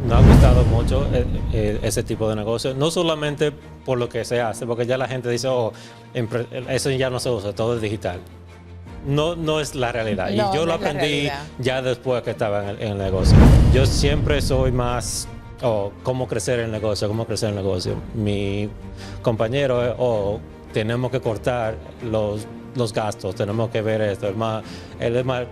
no ha gustado mucho ese tipo de negocio, no solamente por lo que se hace, porque ya la gente dice, oh, eso ya no se usa, todo es digital. No, no es la realidad. Y No, yo no lo es la aprendí realidad. ya después que estaba en el negocio. Yo siempre soy más, cómo crecer el negocio, cómo crecer el negocio. Mi compañero, tenemos que cortar los gastos, tenemos que ver esto. Él es más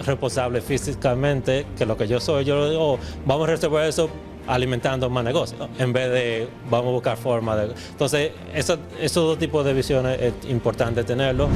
responsable físicamente que lo que yo soy. Yo le digo, vamos a resolver eso alimentando más negocios, ¿no? En vez de vamos a buscar formas de... Entonces, esos dos tipos de visiones es importante tenerlo.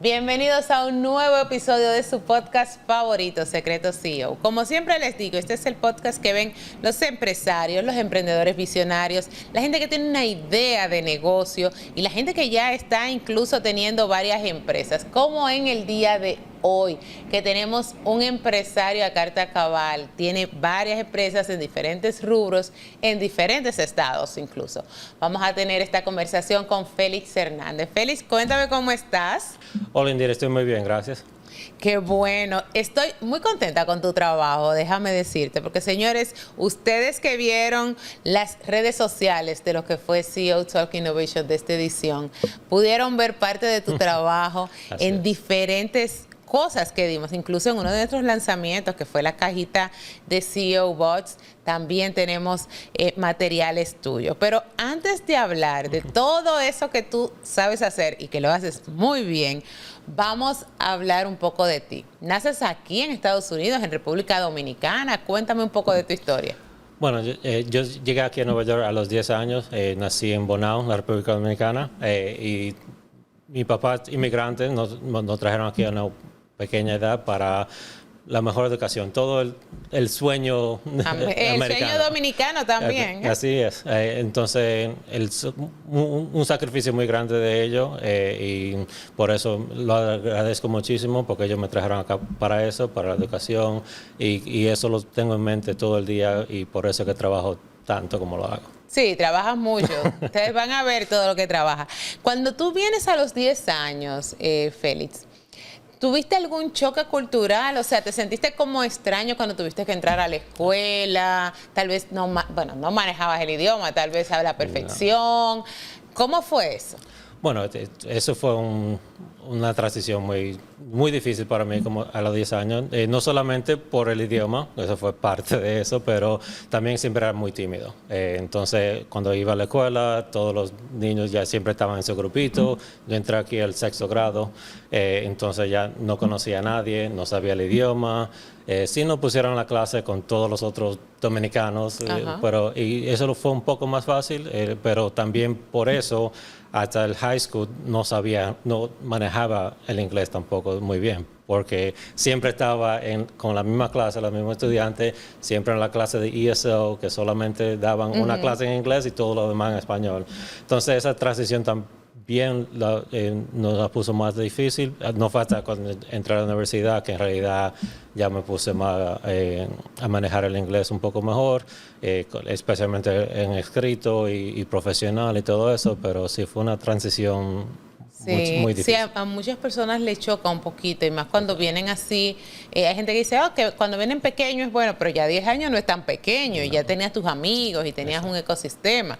Bienvenidos a un nuevo episodio de su podcast favorito, Secreto CEO. Como siempre les digo, este es el podcast que ven los empresarios, los emprendedores visionarios, la gente que tiene una idea de negocio y la gente que ya está incluso teniendo varias empresas, como en el día de hoy, que tenemos un empresario a carta cabal, tiene varias empresas en diferentes rubros, en diferentes estados incluso. Vamos a tener esta conversación con Félix Hernández. Félix, cuéntame cómo estás. Hola, Indira, estoy muy bien, gracias. Qué bueno, estoy muy contenta con tu trabajo, déjame decirte, porque señores, ustedes que vieron las redes sociales de lo que fue CEO Talk Innovation de esta edición, pudieron ver parte de tu trabajo en diferentes cosas que dimos, incluso en uno de nuestros lanzamientos, que fue la cajita de CEO Bots, también tenemos materiales tuyos. Pero antes de hablar de todo eso que tú sabes hacer y que lo haces muy bien, vamos a hablar un poco de ti. Naces aquí en Estados Unidos, en República Dominicana. Cuéntame un poco de tu historia. Bueno, yo llegué aquí a Nueva York a los 10 años, nací en Bonao, la República Dominicana, y mi papá inmigrante nos trajeron aquí a una pequeña edad para la mejor educación, todo el sueño el americano. sueño dominicano también. Así es. Entonces, un sacrificio muy grande de ellos, y por eso lo agradezco muchísimo, porque ellos me trajeron acá para eso, para la educación, y eso lo tengo en mente todo el día, y por eso que trabajo tanto como lo hago. Sí, trabajas mucho. Ustedes van a ver todo lo que trabajas. Cuando tú vienes a los 10 años, Félix, ¿tuviste algún choque cultural? O sea, ¿te sentiste como extraño cuando tuviste que entrar a la escuela? Tal vez no manejabas el idioma, tal vez a la perfección. No. ¿Cómo fue eso? Bueno, eso fue una transición muy difícil para mí como a los 10 años. No solamente por el idioma, eso fue parte de eso, pero también siempre era muy tímido. Entonces, cuando iba a la escuela, todos los niños ya siempre estaban en su grupito. Yo entré aquí al sexto grado, entonces ya no conocía a nadie, no sabía el idioma. Sí nos pusieron la clase con todos los otros dominicanos, y eso fue un poco más fácil, pero también por eso hasta el high school no manejaba el inglés tampoco muy bien, porque siempre estaba con la misma clase, los mismos estudiantes, siempre en la clase de ESL, que solamente daban una clase en inglés y todo lo demás en español. Entonces esa transición también nos la puso más difícil. No fue hasta cuando entré a la universidad que en realidad ya me puse más a manejar el inglés un poco mejor, especialmente en escrito y profesional y todo eso, pero sí fue una transición muy difícil. Sí, a muchas personas les choca un poquito, y más cuando vienen así. Hay gente que dice, que cuando vienen pequeños es bueno, pero ya 10 años no es tan pequeño, y ya tenías tus amigos y tenías un ecosistema.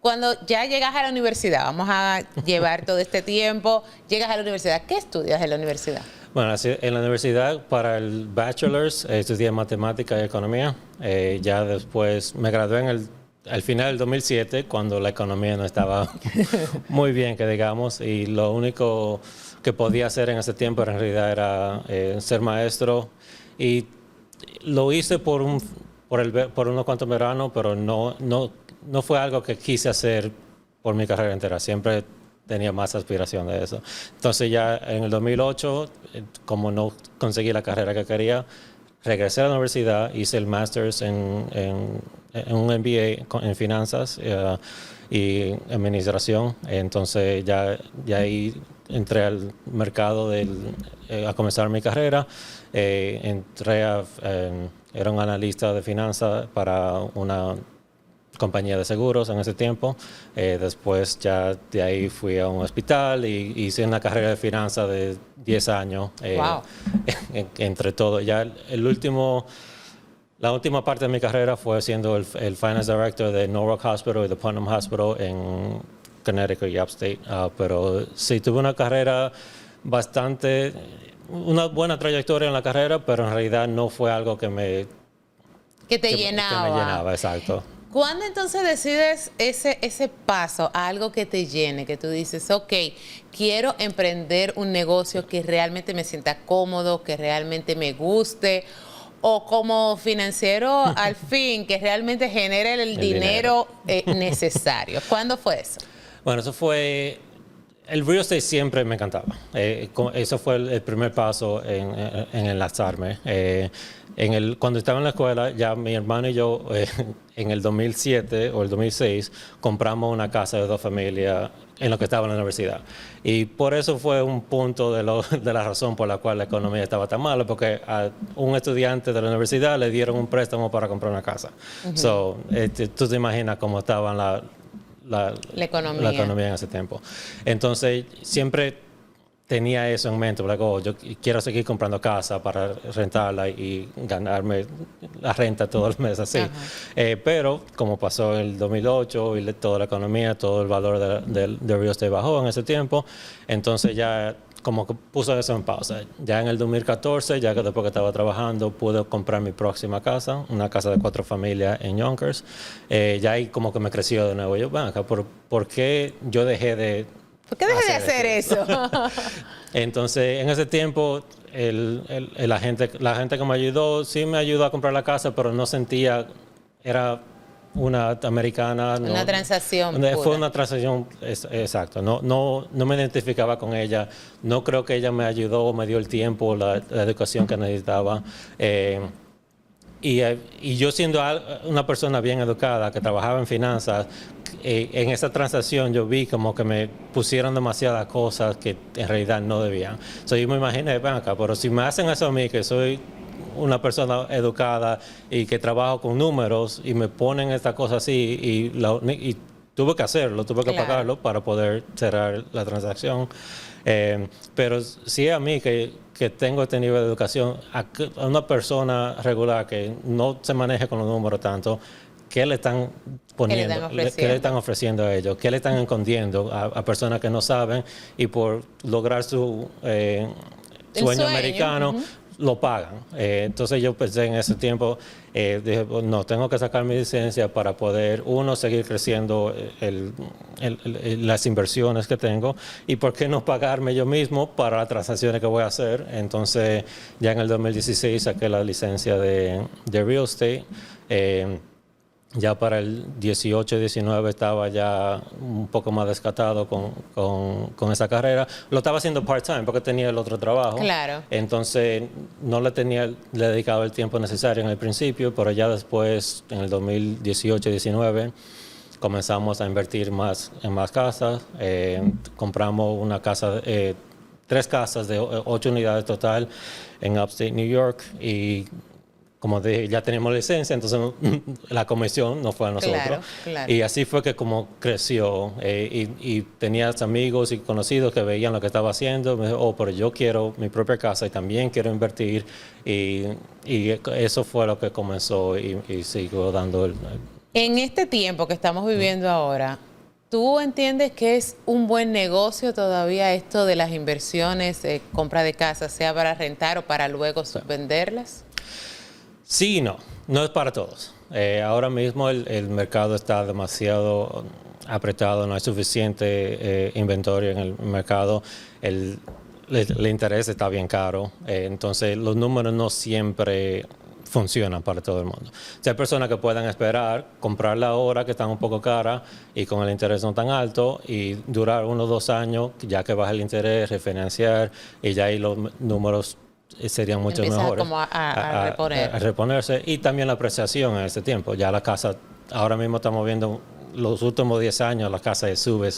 Cuando ya llegas a la universidad, vamos a llevar todo este tiempo, llegas a la universidad, ¿qué estudias en la universidad? Bueno, en la universidad para el bachelor's estudié matemática y economía. Ya después me gradué al final del 2007, cuando la economía no estaba muy bien, que digamos, y lo único que podía hacer en ese tiempo en realidad era ser maestro. Y lo hice por unos cuantos veranos, pero no fue algo que quise hacer por mi carrera entera. Siempre tenía más aspiración de eso. Entonces ya en el 2008, como no conseguí la carrera que quería, regresé a la universidad, hice el Masters en un MBA en finanzas y administración. Entonces ya ahí entré al mercado a comenzar mi carrera. Era un analista de finanzas para una compañía de seguros en ese tiempo. Después ya de ahí fui a un hospital y hice una carrera de finanzas de 10 años. Wow. Entre todo. Ya la última parte de mi carrera fue siendo el Finance Director de Norwalk Hospital y de Putnam Hospital en Connecticut y Upstate. Pero sí, tuve una carrera una buena trayectoria en la carrera, pero en realidad no fue algo que me llenaba. Que me llenaba, exacto. ¿Cuándo entonces decides ese paso a algo que te llene, que tú dices, ok, quiero emprender un negocio que realmente me sienta cómodo, que realmente me guste, o como financiero al fin, que realmente genere el dinero necesario? ¿Cuándo fue eso? Bueno, eso fue... El real estate siempre me encantaba. Eso fue el primer paso en enlazarme. Cuando estaba en la escuela, ya mi hermano y yo, en el 2007 o el 2006, compramos una casa de 2 familias en lo que estaba en la universidad. Y por eso fue un punto de la razón por la cual la economía estaba tan mala, porque a un estudiante de la universidad le dieron un préstamo para comprar una casa. So, tú te imaginas cómo estaban la economía en ese tiempo. Entonces, siempre tenía eso en mente, yo quiero seguir comprando casa para rentarla y ganarme la renta todos los meses, así. Pero como pasó en el 2008 y toda la economía, todo el valor del real estate bajó en ese tiempo, entonces ya como que puso eso en pausa. Ya en el 2014, ya que después que estaba trabajando, pude comprar mi próxima casa, una casa de 4 familias en Yonkers. Ya ahí como que me creció de nuevo. Yo, ven acá, ¿por qué yo dejé de... ¿Por qué dejé de hacer eso? Entonces, en ese tiempo, la gente que me ayudó, sí me ayudó a comprar la casa, pero no sentía... Era una americana. Una transacción Fue pura. una transacción, exacto. No me identificaba con ella. No creo que ella me ayudó, me dio el tiempo, la educación que necesitaba. Y yo siendo una persona bien educada, que trabajaba en finanzas, en esa transacción yo vi como que me pusieron demasiadas cosas que en realidad no debían. So, yo me imaginé, ven acá, pero si me hacen eso a mí, que soy una persona educada y que trabajo con números y me ponen esta cosa así y tuve que hacerlo, tuve que pagarlo para poder cerrar la transacción. Pero sí a mí que tengo este nivel de educación, a una persona regular que no se maneje con los números tanto, ¿qué le están poniendo? ¿Qué le están ofreciendo a ellos? ¿Qué le están escondiendo a personas que no saben y por lograr su sueño americano lo pagan? Entonces yo pensé en ese tiempo, dije, no, tengo que sacar mi licencia para poder, seguir creciendo las inversiones que tengo y por qué no pagarme yo mismo para las transacciones que voy a hacer. Entonces ya en el 2016 saqué la licencia de real estate. Ya para el 18 y 19 estaba ya un poco más descatado con esa carrera. Lo estaba haciendo part-time porque tenía el otro trabajo. Claro. Entonces no le dedicado el tiempo necesario en el principio, pero ya después, en el 2018 y 19, comenzamos a invertir en más casas. Compramos una casa, 3 casas de 8 unidades total en Upstate New York y... Como dije, ya tenemos licencia, entonces la comisión no fue a nosotros. Claro. Y así fue que como creció. Y tenías amigos y conocidos que veían lo que estaba haciendo. Me dijo, pero yo quiero mi propia casa y también quiero invertir. Y eso fue lo que comenzó y sigo dando En este tiempo que estamos viviendo ahora, ¿tú entiendes que es un buen negocio todavía esto de las inversiones, compra de casas, sea para rentar o para luego venderlas? Sí y no es para todos. Ahora mismo el mercado está demasiado apretado, no hay suficiente inventario en el mercado, el interés está bien caro, entonces los números no siempre funcionan para todo el mundo. Si hay personas que puedan esperar, comprarla ahora que están un poco cara y con el interés no tan alto y durar 1 o 2 años, ya que baja el interés, refinanciar y ya ahí los números serían mucho mejores. Como a reponer. A reponerse y también la apreciación en este tiempo. Ya la casa, ahora mismo estamos viendo los últimos 10 años la casa sube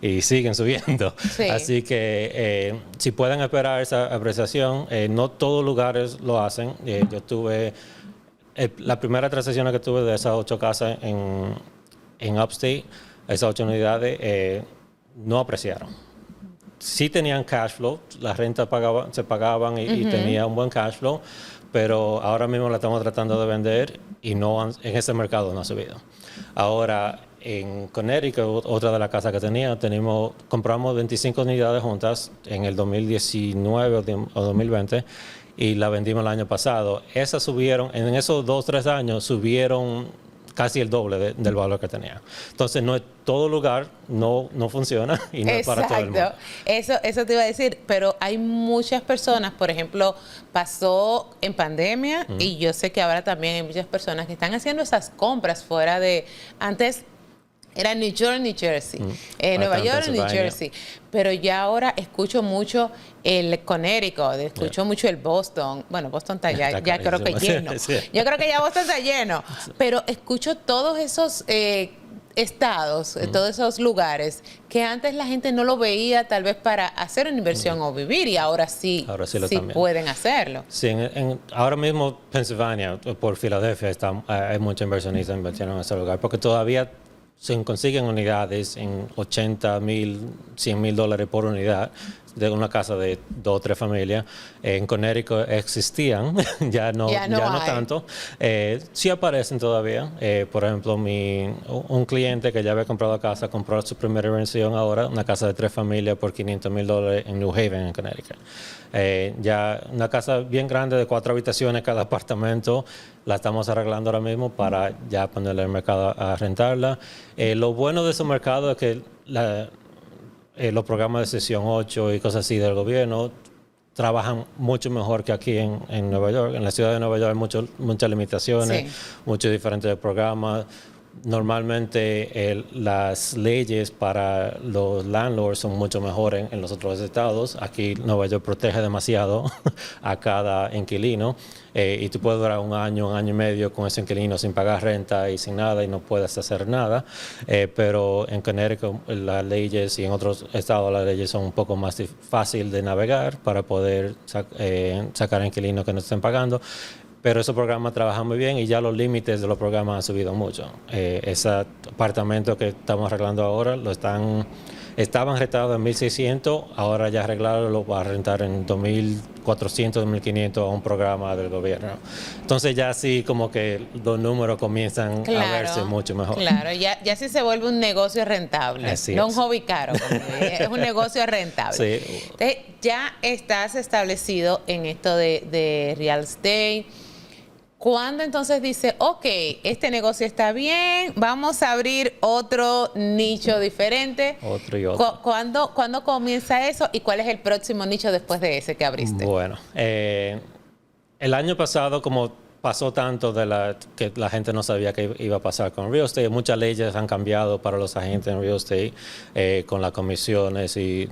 y siguen subiendo. Sí. Así que si pueden esperar esa apreciación, no todos lugares lo hacen. Yo tuve, la primera transacción que tuve de esas 8 casas en Upstate, esas 8 unidades, no apreciaron. Sí tenían cash flow, las rentas se pagaban y tenía un buen cash flow, pero ahora mismo la estamos tratando de vender y en ese mercado no ha subido. Ahora, en Connecticut, otra de las casas que compramos 25 unidades juntas en el 2019 o 2020 y la vendimos el año pasado. Esas subieron, en esos 2-3 años subieron casi el doble del valor que tenía. Entonces, no es todo lugar, no funciona y no es para todo el mundo. Eso te iba a decir, pero hay muchas personas, por ejemplo, pasó en pandemia y yo sé que ahora también hay muchas personas que están haciendo esas compras fuera de... Antes era New York, New Jersey, Nueva York, New Jersey, pero ya ahora escucho mucho el Connecticut, escucho mucho el Boston. Bueno, Boston está ya creo que lleno. Sí. Yo creo que ya Boston está lleno, pero escucho todos esos estados, todos esos lugares que antes la gente no lo veía tal vez para hacer una inversión o vivir y ahora sí pueden hacerlo. Sí, ahora mismo Pennsylvania, por Filadelfia, hay muchos inversionistas invirtiendo en ese lugar porque todavía se consiguen unidades en $80,000, $100,000 por unidad de una casa de 2 o 3 familias. En Connecticut existían, ya no tanto. Sí aparecen todavía. Por ejemplo, un cliente que ya había comprado casa, compró su primera inversión ahora, una casa de 3 familias por $500,000 en New Haven, en Connecticut. Ya una casa bien grande de 4 habitaciones cada apartamento, la estamos arreglando ahora mismo para ya ponerle al mercado a rentarla. Lo bueno de ese mercado es que los programas de sesión 8 y cosas así del gobierno trabajan mucho mejor que aquí en Nueva York. En la ciudad de Nueva York hay muchas limitaciones, muchos diferentes programas. Normalmente las leyes para los landlords son mucho mejores en los otros estados. Aquí Nueva York protege demasiado a cada inquilino y tú puedes durar 1 año, 1 año y medio con ese inquilino sin pagar renta y sin nada y no puedes hacer nada. Pero en Connecticut las leyes y en otros estados las leyes son un poco más fácil de navegar para poder sacar inquilinos que no estén pagando. Pero esos programas trabajan muy bien y ya los límites de los programas han subido mucho. Ese apartamento que estamos arreglando ahora estaban rentados en $1,600, ahora ya arreglado lo va a rentar en $2,400, $2,500 a un programa del gobierno. Entonces ya sí como que los números comienzan a verse mucho mejor. Claro, ya sí se vuelve un negocio rentable, no un hobby caro, es un negocio rentable. Sí. Entonces ya estás establecido en esto de real estate. ¿Cuándo entonces dice, ok, este negocio está bien, vamos a abrir otro nicho diferente? Otro y otro. ¿Cuándo comienza eso y cuál es el próximo nicho después de ese que abriste? Bueno, el año pasado, como pasó tanto que la gente no sabía qué iba a pasar con real estate, muchas leyes han cambiado para los agentes en real estate con las comisiones y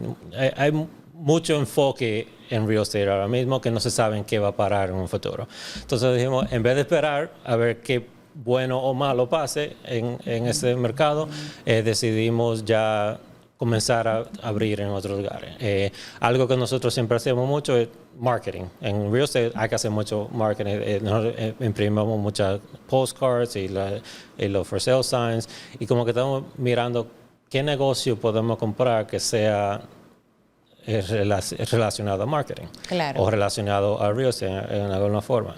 hay mucho enfoque en real estate ahora mismo que no se sabe en qué va a parar en un futuro. Entonces dijimos, en vez de esperar a ver qué bueno o malo pase en ese mercado, decidimos ya comenzar a abrir en otros lugares. Algo que nosotros siempre hacemos mucho es marketing. En real estate hay que hacer mucho marketing. Nosotros imprimimos muchas postcards y los for sale signs y como que estamos mirando qué negocio podemos comprar que sea relacionado a marketing o relacionado a real estate en alguna forma.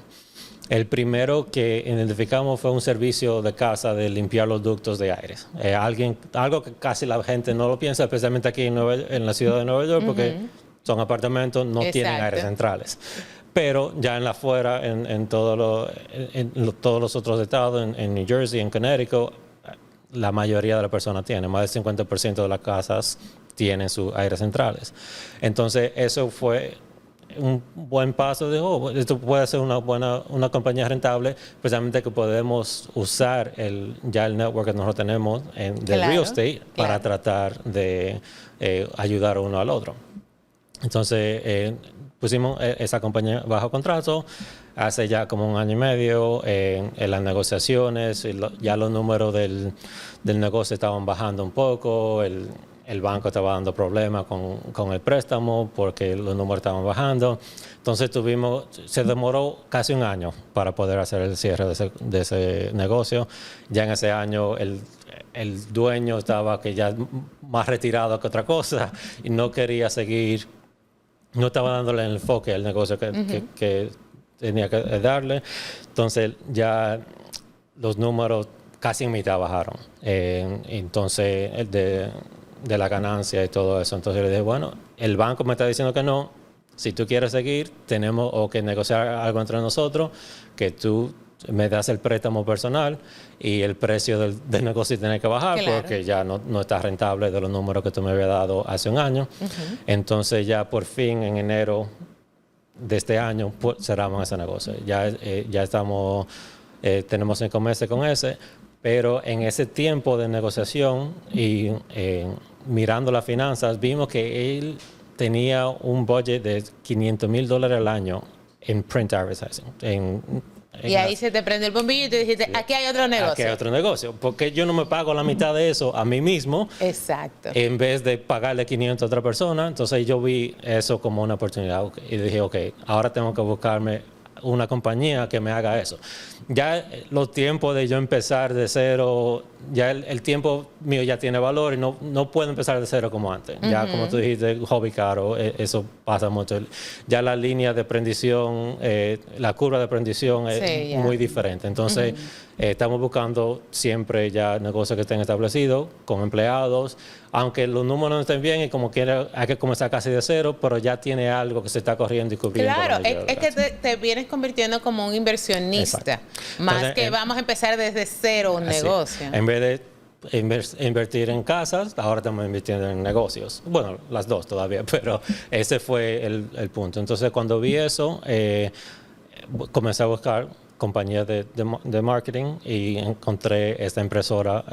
El primero que identificamos fue un servicio de casa de limpiar los ductos de aire. Algo que casi la gente no lo piensa, especialmente aquí en la ciudad de Nueva York, porque son apartamentos, no tienen aires centrales. Pero ya en la afuera, en todos los otros estados, en New Jersey, en Connecticut, la mayoría de las personas tienen, más del 50% de las casas tienen sus aires centrales. Entonces, eso fue un buen paso de, esto puede ser una compañía rentable, precisamente que podemos usar ya el network que nosotros tenemos de real estate para tratar de ayudar uno al otro. Entonces, pusimos esa compañía bajo contrato hace ya como 1 año y medio. En las negociaciones, ya los números del negocio estaban bajando un poco. El banco estaba dando problemas con el préstamo porque los números estaban bajando. Entonces se demoró casi 1 año para poder hacer el cierre de ese negocio. Ya en ese año el dueño estaba que ya más retirado que otra cosa y no quería seguir, no estaba dándole el enfoque al negocio que tenía que darle. Entonces ya los números casi en mitad bajaron. Entonces de la ganancia y todo eso. Entonces le dije, bueno, el banco me está diciendo que no. Si tú quieres seguir, tenemos que negociar algo entre nosotros, que tú me das el préstamo personal y el precio del negocio tiene que bajar porque ya no está rentable de los números que tú me habías dado hace 1 año. Entonces ya por fin en enero de este año cerramos ese negocio. Ya estamos, tenemos 5 meses con ese, pero en ese tiempo de negociación y mirando las finanzas, vimos que él tenía un budget de $500,000 al año en print advertising. Y ahí se te prende el bombillo y te dijiste, aquí hay otro negocio. Aquí hay otro negocio. Porque yo no me pago la mitad de eso a mí mismo. Exacto. En vez de pagarle 500 a otra persona. Entonces yo vi eso como una oportunidad. Y dije, ok, ahora tengo que buscarme una compañía que me haga eso. Ya los tiempos de yo empezar de cero, ya el tiempo mío ya tiene valor y no puedo empezar de cero como antes. Ya como tú dijiste, hobby caro, eso pasa mucho. Ya la línea de prendición, la curva de prendición es muy diferente. Entonces estamos buscando siempre ya negocios que estén establecidos, con empleados, aunque los números no estén bien y como quiera hay que comenzar casi de cero, pero ya tiene algo que se está corriendo y cubriendo. Claro, es que te vienes convirtiendo como un inversionista. Exacto. Más entonces, que vamos a empezar desde cero un negocio. En vez de invertir en casas, ahora estamos invirtiendo en negocios. Bueno, las dos todavía, pero ese fue el punto. Entonces, cuando vi eso, comencé a buscar compañías de marketing y encontré esta impresora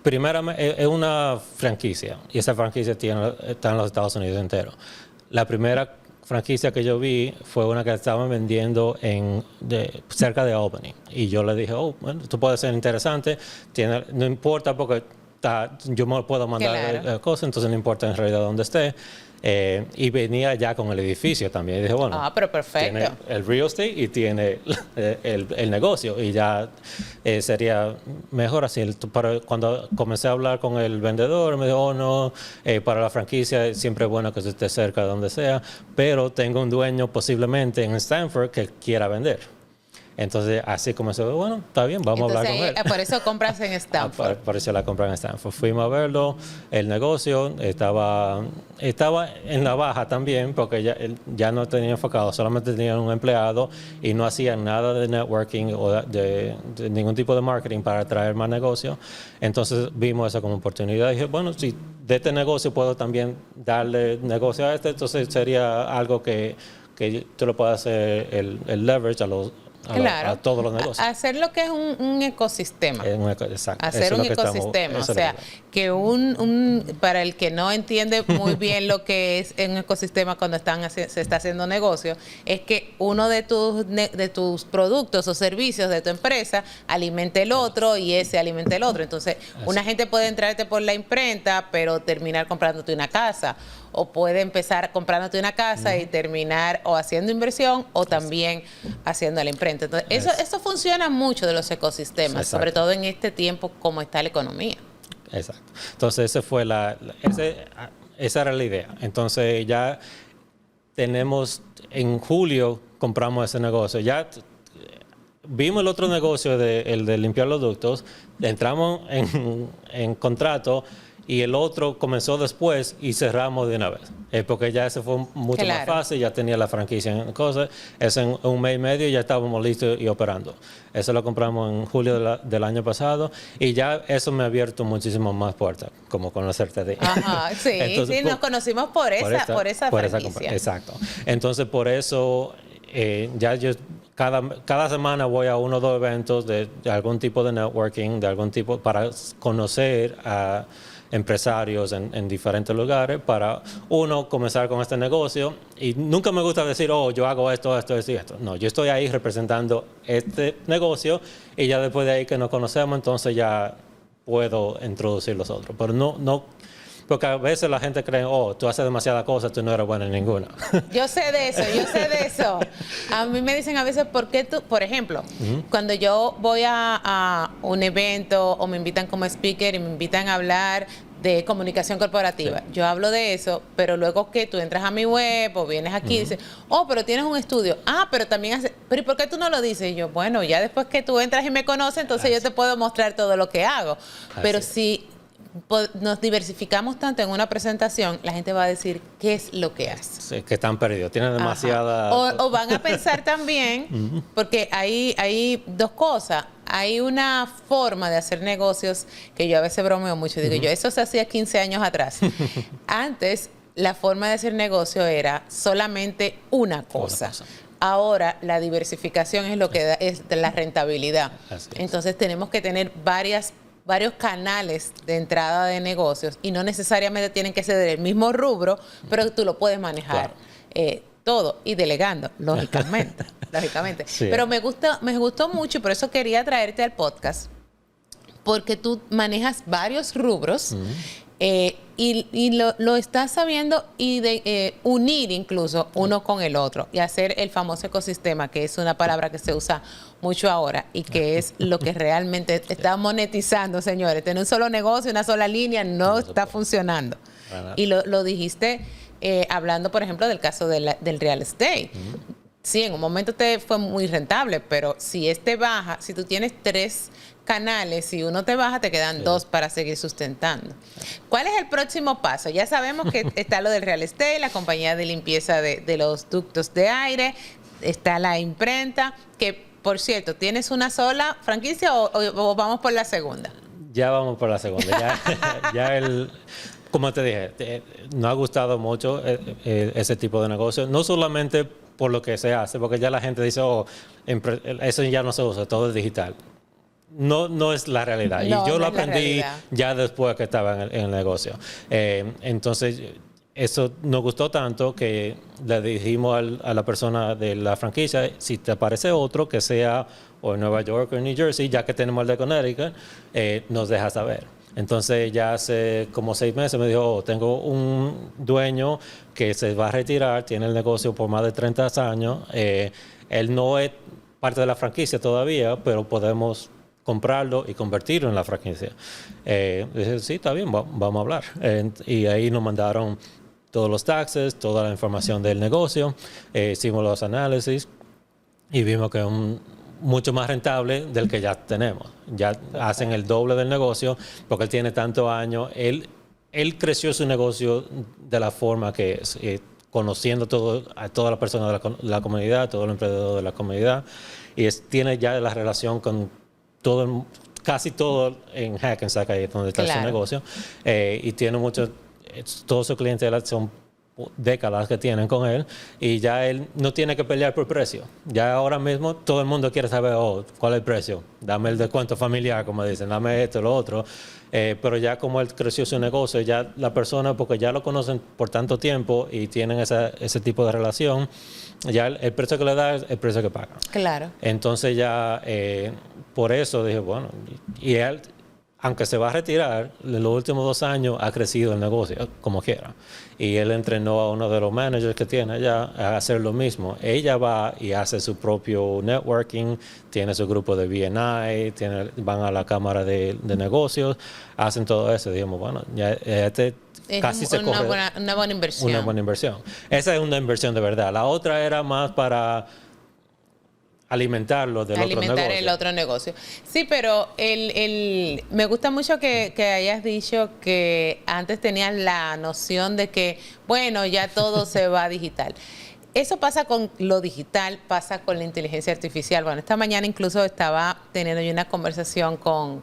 primeramente, es una franquicia y esa franquicia está en los Estados Unidos entero. La primera franquicia que yo vi fue una que estaban vendiendo cerca de Albany. Y yo le dije, bueno, esto puede ser interesante, no importa porque yo me puedo mandar cosas, entonces no importa en realidad dónde esté. Y venía ya con el edificio también. Y dije, bueno, pero perfecto. Tiene el real estate y tiene el negocio. Y ya sería mejor así. Pero cuando comencé a hablar con el vendedor, me dijo, no, para la franquicia siempre es bueno que esté cerca de donde sea, pero tengo un dueño posiblemente en Stanford que quiera vender. Entonces, así comencé, bueno, está bien, vamos a hablar con él. Por eso compras en Stanford. Por eso la compré en Stanford. Fuimos a verlo, el negocio estaba en la baja también, porque ya no tenía enfocado, solamente tenían un empleado y no hacían nada de networking o de ningún tipo de marketing para atraer más negocios. Entonces, vimos eso como oportunidad. Y dije, bueno, si de este negocio puedo también darle negocio a este, entonces sería algo que tú lo puedas hacer el leverage a todos los negocios. Hacer lo que es un ecosistema. Exacto. Hacer un ecosistema. O sea, que para el que no entiende muy bien lo que es un ecosistema cuando se está haciendo negocio, es que uno de tus productos o servicios de tu empresa alimente el otro y ese alimenta el otro. Entonces, una gente puede entrarte por la imprenta, pero terminar comprándote una casa. O puede empezar comprándote una casa y terminar o haciendo inversión o también haciendo la imprenta. Entonces, eso funciona mucho de los ecosistemas, sobre todo en este tiempo como está la economía. Exacto. Entonces, esa era la idea. Entonces, ya en julio compramos ese negocio. Ya vimos el otro negocio, el de limpiar los ductos, entramos en contrato. y el otro comenzó después y cerramos de una vez. Porque ya ese fue mucho más fácil, ya tenía la franquicia en cosas. Eso en un mes y medio ya estábamos listos y operando. Eso lo compramos en julio del año pasado y ya eso me ha abierto muchísimas más puertas, como conocerte de Ajá, sí, entonces, sí, nos conocimos por esa franquicia. Exacto. Entonces, por eso ya yo cada semana voy a uno o dos eventos de algún tipo de networking, de algún tipo, para conocer a empresarios en diferentes lugares, para uno comenzar con este negocio. Y nunca me gusta decir, oh, yo hago esto y esto. No, yo estoy ahí representando este negocio y ya después de ahí que nos conocemos, entonces ya puedo introducir los otros. Pero no porque a veces la gente cree, oh, tú haces demasiadas cosas, tú no eres buena en ninguna. Yo sé de eso. A mí me dicen a veces, ¿por qué tú? Por ejemplo, cuando yo voy a un evento o me invitan como speaker y me invitan a hablar de comunicación corporativa. Sí. Yo hablo de eso, pero luego que tú entras a mi web o vienes aquí y dices, oh, pero tienes un estudio. Ah, pero también haces, pero ¿y por qué tú no lo dices? Y yo, bueno, ya después que tú entras y me conoces, entonces yo te puedo mostrar todo lo que hago. Pero si nos diversificamos tanto en una presentación, la gente va a decir qué es lo que hace. Sí, que están perdidos, tienen demasiada... O van a pensar también, porque hay dos cosas. Hay una forma de hacer negocios que yo a veces bromeo mucho. Digo, yo eso se hacía 15 años atrás. Antes, la forma de hacer negocio era solamente una cosa. Ahora, la diversificación es lo que da es la rentabilidad. Entonces, tenemos que tener varios canales de entrada de negocios y no necesariamente tienen que ser del mismo rubro, pero tú lo puedes manejar todo y delegando, lógicamente. Sí. Pero me gustó mucho y por eso quería traerte al podcast, porque tú manejas varios rubros y lo estás sabiendo y unir incluso uno con el otro y hacer el famoso ecosistema, que es una palabra que se usa mucho ahora y que es lo que realmente está monetizando, señores. Tener un solo negocio, una sola línea no está funcionando. Y lo dijiste hablando, por ejemplo, del caso del real estate. Sí, en un momento te fue muy rentable, pero si baja, si tú tienes 3 canales y uno te baja, te quedan 2 para seguir sustentando. ¿Cuál es el próximo paso? Ya sabemos que está lo del real estate, la compañía de limpieza de los ductos de aire, está la imprenta, que por cierto, ¿tienes una sola franquicia o vamos por la segunda? Ya vamos por la segunda. Como te dije, nos ha gustado mucho ese tipo de negocio, no solamente por lo que se hace, porque ya la gente dice, oh, eso ya no se usa, todo es digital. No es la realidad. No, y yo lo aprendí ya después que estaba en el negocio. Entonces, eso nos gustó tanto que le dijimos a la persona de la franquicia, si te aparece otro que sea o en Nueva York o en New Jersey, ya que tenemos el de Connecticut, nos deja saber. Entonces ya hace como 6 meses me dijo, oh, tengo un dueño que se va a retirar, tiene el negocio por más de 30 años, él no es parte de la franquicia todavía, pero podemos comprarlo y convertirlo en la franquicia. Dije, sí, está bien, vamos a hablar. Y ahí nos mandaron todos los taxes, toda la información del negocio, hicimos los análisis y vimos que es mucho más rentable del que ya tenemos. Ya hacen el doble del negocio porque él tiene tantos años. Él creció su negocio de la forma que es, conociendo a todas las personas de la comunidad, todo el emprendedor de la comunidad, y tiene ya la relación con casi todo en Hackensack, ahí es donde está su negocio, y tiene todos sus clientes son décadas que tienen con él y ya él no tiene que pelear por precio. Ya ahora mismo todo el mundo quiere saber, oh, ¿cuál es el precio? Dame el descuento familiar, como dicen, dame esto, lo otro. Pero ya como él creció su negocio, ya la persona, porque ya lo conocen por tanto tiempo y tienen ese tipo de relación, ya el precio que le da es el precio que paga. Claro. Entonces ya por eso dije, bueno, y él, aunque se va a retirar, en los últimos 2 años ha crecido el negocio, como quiera. Y él entrenó a uno de los managers que tiene allá a hacer lo mismo. Ella va y hace su propio networking, tiene su grupo de B&I, van a la cámara de negocios, hacen todo eso. Dijimos, bueno, ya casi se coge una buena inversión. Una buena inversión. Esa es una inversión de verdad. La otra era más para alimentarlo del otro negocio. Alimentar el otro negocio. Sí, pero me gusta mucho que hayas dicho que antes tenías la noción de que, bueno, ya todo se va digital. Eso pasa con lo digital, pasa con la inteligencia artificial. Bueno, esta mañana incluso estaba teniendo yo una conversación con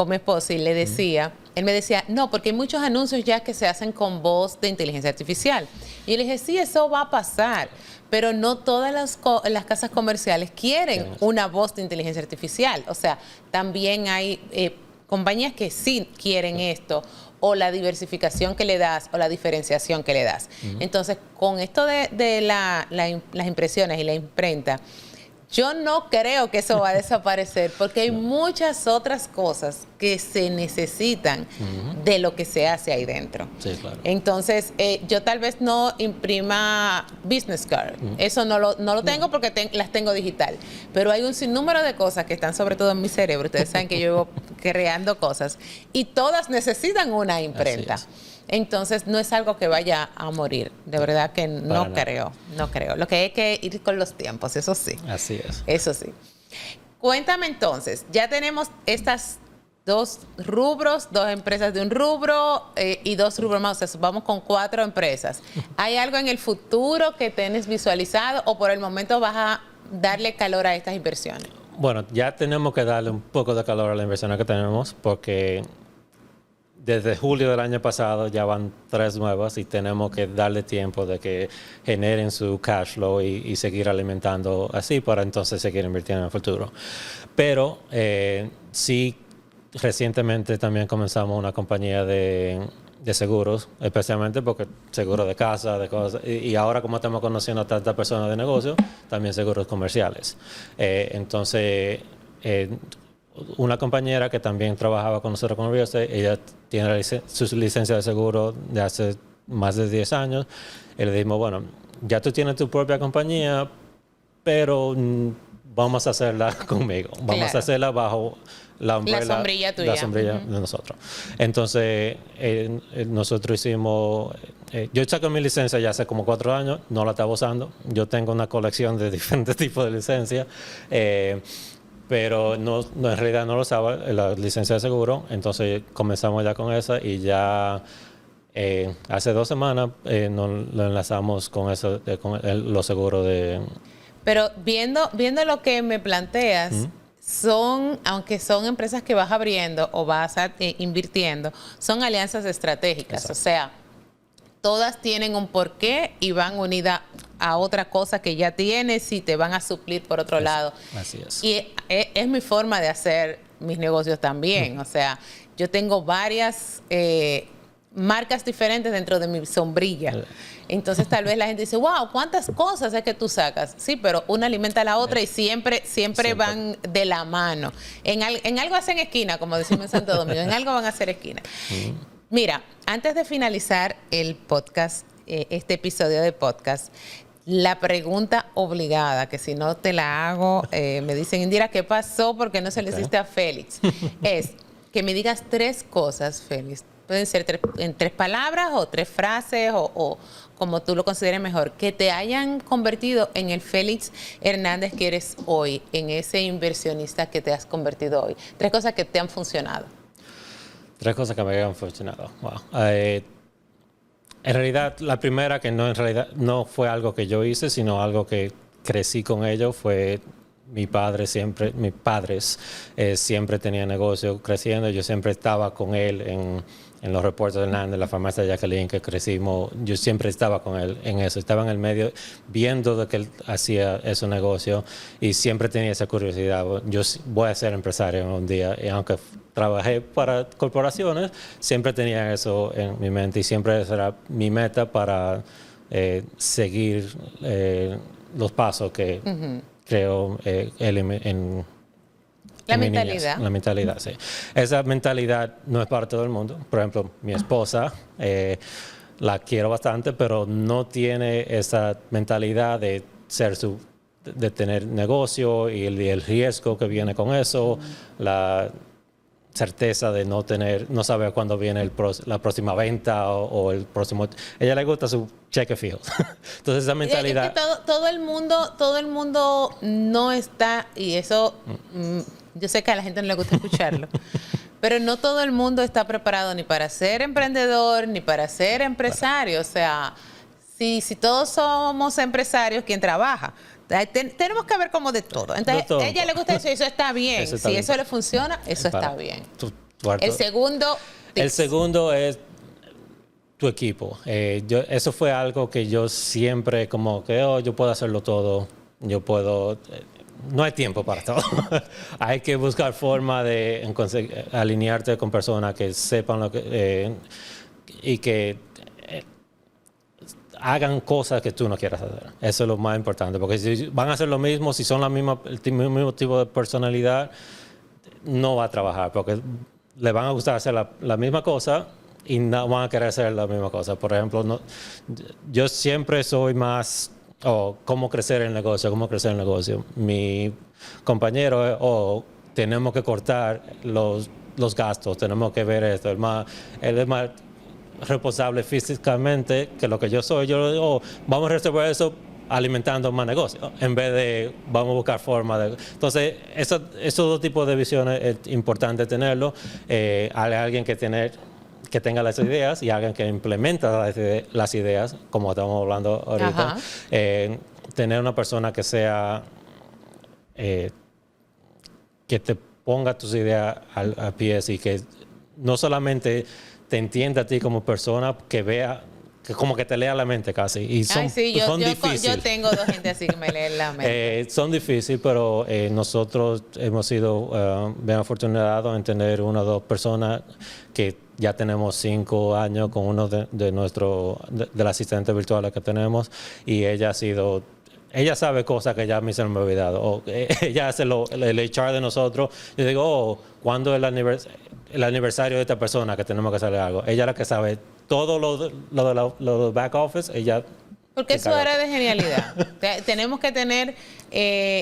mi esposo y le decía, él me decía, no, porque hay muchos anuncios ya que se hacen con voz de inteligencia artificial. Y yo le dije, sí, eso va a pasar, pero no todas las casas comerciales quieren una voz de inteligencia artificial. O sea, también hay compañías que sí quieren esto, o la diversificación que le das, o la diferenciación que le das. Entonces, con esto de las impresiones y la imprenta, yo no creo que eso va a desaparecer porque hay muchas otras cosas que se necesitan de lo que se hace ahí dentro. Sí, claro. Entonces, yo tal vez no imprima business card. Eso no lo tengo porque las tengo digital. Pero hay un sinnúmero de cosas que están sobre todo en mi cerebro. Ustedes saben que yo vivo creando cosas y todas necesitan una imprenta. Entonces, no es algo que vaya a morir. De verdad que no creo. Lo que hay que ir con los tiempos, eso sí. Así es. Eso sí. Cuéntame entonces, ya tenemos estas 2 rubros, 2 empresas de un rubro y 2 rubros más. O sea, vamos con 4 empresas. ¿Hay algo en el futuro que tienes visualizado o por el momento vas a darle calor a estas inversiones? Bueno, ya tenemos que darle un poco de calor a la inversión que tenemos porque desde julio del año pasado ya van 3 nuevas y tenemos que darle tiempo de que generen su cash flow y seguir alimentando así para entonces seguir invirtiendo en el futuro. Pero sí, recientemente también comenzamos una compañía de seguros, especialmente porque seguro de casa, de cosas, y ahora como estamos conociendo a tantas personas de negocio, también seguros comerciales. Entonces, una compañera que también trabajaba con nosotros con real estate, ella tiene su licencia de seguro de hace más de 10 años, y le dijimos, bueno, ya tú tienes tu propia compañía, pero vamos a hacerla conmigo, vamos a hacerla bajo la sombrilla tuya. La sombrilla de nosotros. Entonces, nosotros hicimos... yo saqué mi licencia ya hace como 4 años, no la estaba usando. Yo tengo una colección de diferentes tipos de licencias, pero no, en realidad no lo usaba, la licencia de seguro. Entonces, comenzamos ya con esa y ya... hace 2 semanas nos lo enlazamos con eso, con los seguros de... Pero viendo lo que me planteas, aunque son empresas que vas abriendo o vas invirtiendo, son alianzas estratégicas. Exacto. O sea, todas tienen un porqué y van unidas a otra cosa que ya tienes y te van a suplir por otro lado. Así es. Y es mi forma de hacer mis negocios también. O sea, yo tengo varias marcas diferentes dentro de mi sombrilla. Entonces tal vez la gente dice, wow, ¿cuántas cosas es que tú sacas? Sí, pero una alimenta a la otra y siempre van de la mano. En algo hacen esquina, como decimos en Santo Domingo, en algo van a hacer esquina. Mira, antes de finalizar el podcast, este episodio de podcast, la pregunta obligada, que si no te la hago, me dicen, Indira, ¿qué pasó? ¿Por qué no se le hiciste a Félix? Es que me digas 3 cosas, Félix. Pueden ser en 3 palabras o 3 frases o como tú lo consideres mejor, que te hayan convertido en el Félix Hernández que eres hoy, en ese inversionista que te has convertido hoy. 3 cosas que te han funcionado. 3 cosas que me han funcionado. Wow. En realidad, la primera que en realidad no fue algo que yo hice, sino algo que crecí con ello, fue mis padres siempre tenían negocio creciendo. Yo siempre estaba con él en los reportes de Hernández, en la farmacia de Jacqueline, que crecimos. Yo siempre estaba con él en eso. Estaba en el medio viendo de que él hacía ese negocio y siempre tenía esa curiosidad. Yo voy a ser empresario un día. Y aunque trabajé para corporaciones, siempre tenía eso en mi mente y siempre esa era mi meta para seguir los pasos que creo él en la mentalidad. Niñas. La mentalidad, sí. Esa mentalidad no es para todo el mundo. Por ejemplo, mi esposa, la quiero bastante, pero no tiene esa mentalidad de tener negocio y el riesgo que viene con eso. certeza de no saber cuándo viene la próxima venta o el próximo. A ella le gusta su cheque fijo. Entonces esa mentalidad. Es que todo el mundo no está, y eso yo sé que a la gente no le gusta escucharlo, pero no todo el mundo está preparado ni para ser emprendedor ni para ser empresario. O sea, si todos somos empresarios, ¿quién trabaja? Tenemos que ver como de todo. Entonces, a ella le gusta eso y eso está bien. Eso le funciona, eso está bien. El segundo es tu equipo. Eso fue algo que yo siempre como que yo puedo hacerlo todo. Yo puedo... no hay tiempo para todo. Hay que buscar forma de alinearte con personas que sepan lo que... y que... hagan cosas que tú no quieras hacer. Eso es lo más importante, porque si van a hacer lo mismo, si son el mismo tipo de personalidad, no va a trabajar, porque le van a gustar hacer la misma cosa y no van a querer hacer la misma cosa. Por ejemplo, yo siempre soy más, cómo crecer el negocio. Mi compañero tenemos que cortar los gastos, tenemos que ver esto. Él es más responsable físicamente que lo que yo soy. Yo vamos a resolver eso alimentando más negocio, en vez de vamos a buscar formas de... Entonces, esos dos tipos de visiones es importante tenerlo. Alguien que tenga las ideas y alguien que implementa las ideas, como estamos hablando ahorita. Tener una persona que sea... que te ponga tus ideas al pie y que no solamente te entienda a ti como persona, que vea, que como que te lea la mente casi. Y son difíciles. Yo tengo dos gente así que me leen la mente. Son difíciles, pero nosotros hemos sido bien afortunados en tener una o dos personas que ya tenemos 5 años con uno del asistente virtual que tenemos, y ella sabe cosas que ya a mí se me han olvidado. Ella hace el HR de nosotros. Yo digo, ¿cuándo es el aniversario de esta persona que tenemos que hacerle algo? Ella es la que sabe todo lo de back office. Ella... Porque es su área de genialidad. Tenemos que tener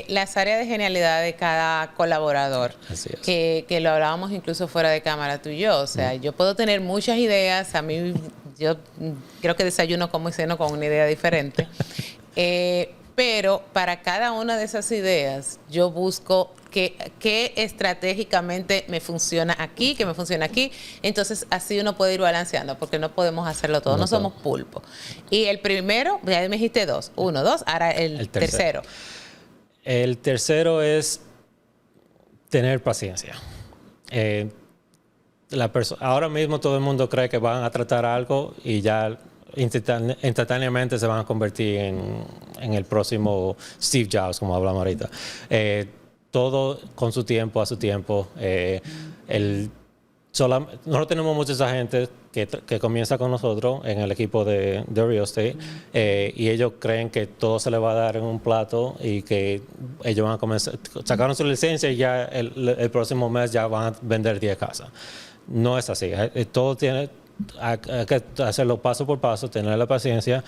las áreas de genialidad de cada colaborador. Así es. Que lo hablábamos incluso fuera de cámara tú y yo. O sea, yo puedo tener muchas ideas. A mí, yo creo que desayuno, como y ceno con una idea diferente. Pero para cada una de esas ideas, yo busco qué estratégicamente me funciona aquí, que me funciona aquí. Entonces, así uno puede ir balanceando, porque no podemos hacerlo todo. No somos pulpo. Y el primero, ya me dijiste 2. 1, 2. Ahora el tercero. El tercero es tener paciencia. Ahora mismo todo el mundo cree que van a tratar algo y ya instantáneamente se van a convertir en el próximo Steve Jobs, como hablamos ahorita. Todo con su tiempo, a su tiempo. Nosotros tenemos muchos agentes que comienzan con nosotros en el equipo de real estate, y ellos creen que todo se les va a dar en un plato y que ellos van a comenzar, sacaron su licencia y ya el próximo mes ya van a vender 10 casas. No es así. Todo hay que hacerlo paso por paso, tener la paciencia,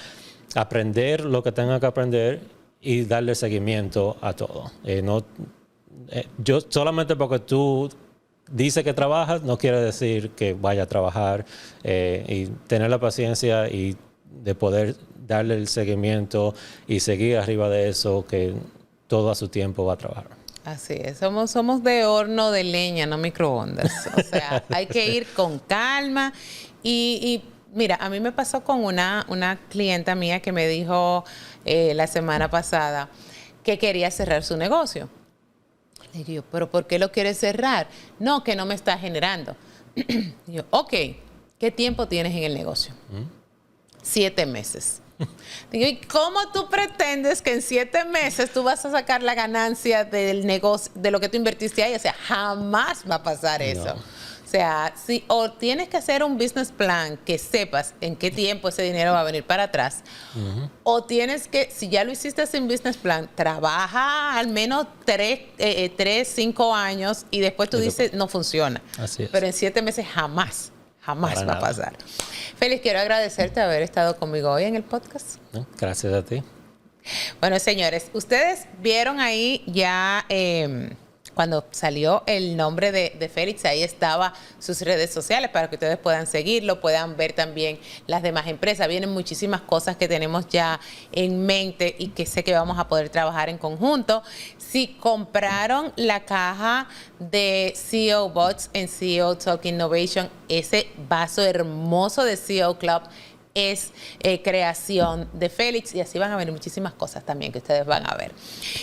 aprender lo que tenga que aprender y darle seguimiento a todo. Yo solamente porque tú dices que trabajas no quiere decir que vaya a trabajar, y tener la paciencia y de poder darle el seguimiento y seguir arriba de eso, que todo a su tiempo va a trabajar. Así es, somos de horno de leña, no microondas. O sea, hay que ir con calma. Y mira, a mí me pasó con una clienta mía que me dijo la semana pasada que quería cerrar su negocio. Le digo, ¿pero por qué lo quieres cerrar? No, que no me está generando. Yo, ok, ¿qué tiempo tienes en el negocio? 7 meses. Digo, ¿y cómo tú pretendes que en 7 meses tú vas a sacar la ganancia del negocio, de lo que tú invertiste ahí? O sea, jamás va a pasar eso. O sea, o tienes que hacer un business plan que sepas en qué tiempo ese dinero va a venir para atrás, o tienes que, si ya lo hiciste sin business plan, trabaja al menos 3, 5 años y después tú dices, no funciona. Así es. Pero en 7 meses jamás va a pasar. Félix, quiero agradecerte haber estado conmigo hoy en el podcast. Gracias a ti. Bueno, señores, ustedes vieron ahí ya cuando salió el nombre de Félix, ahí estaba sus redes sociales para que ustedes puedan seguirlo, puedan ver también las demás empresas. Vienen muchísimas cosas que tenemos ya en mente y que sé que vamos a poder trabajar en conjunto. Si compraron la caja de CEO Bots en CEO Talk Innovation, ese vaso hermoso de CEO Club es creación de Félix, y así van a ver muchísimas cosas también que ustedes van a ver.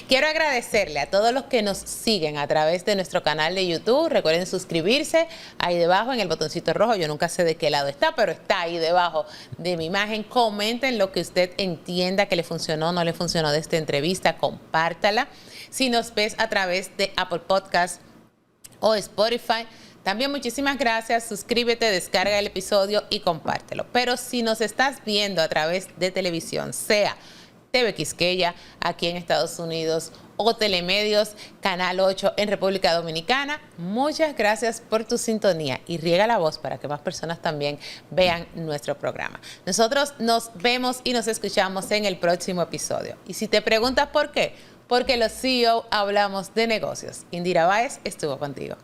Quiero agradecerle a todos los que nos siguen a través de nuestro canal de YouTube. Recuerden suscribirse ahí debajo en el botoncito rojo. Yo nunca sé de qué lado está, pero está ahí debajo de mi imagen. Comenten lo que usted entienda que le funcionó o no le funcionó de esta entrevista. Compártala. Si nos ves a través de Apple Podcasts o Spotify, también muchísimas gracias, suscríbete, descarga el episodio y compártelo. Pero si nos estás viendo a través de televisión, sea TV Quisqueya aquí en Estados Unidos o Telemedios, Canal 8 en República Dominicana, muchas gracias por tu sintonía y riega la voz para que más personas también vean nuestro programa. Nosotros nos vemos y nos escuchamos en el próximo episodio. Y si te preguntas por qué, porque los CEO hablamos de negocios. Indira Báez estuvo contigo.